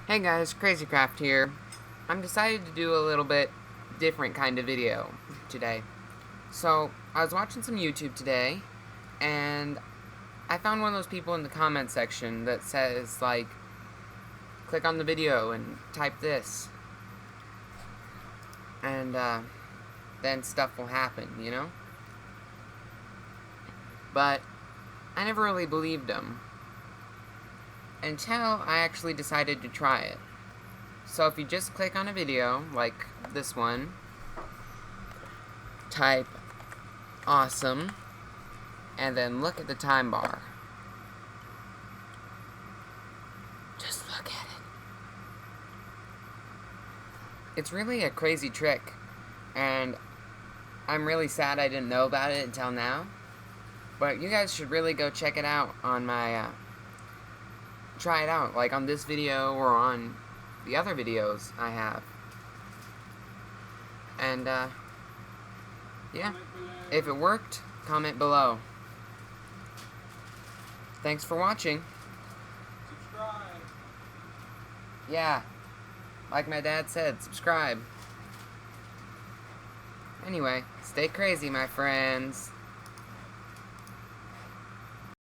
Hey guys, Cra-Z-Craft here. I'm decided to do a little bit different kind of video today. So, I was watching some YouTube today, and I found one of those people in the comment section that says, like, click on the video and type this. And, then stuff will happen, you know? But, I never really believed him. Until I actually decided to try it. So if you just click on a video, like this one, type awesome, and then look at the time bar. Just look at it. It's really a crazy trick, and I'm really sad I didn't know about it until now. But you guys should really go check it out on my, try it out, like on this video or on the other videos I have. And, yeah, if it worked, comment below. Thanks for watching. Subscribe. Yeah, like my dad said, subscribe. Anyway, stay crazy, my friends.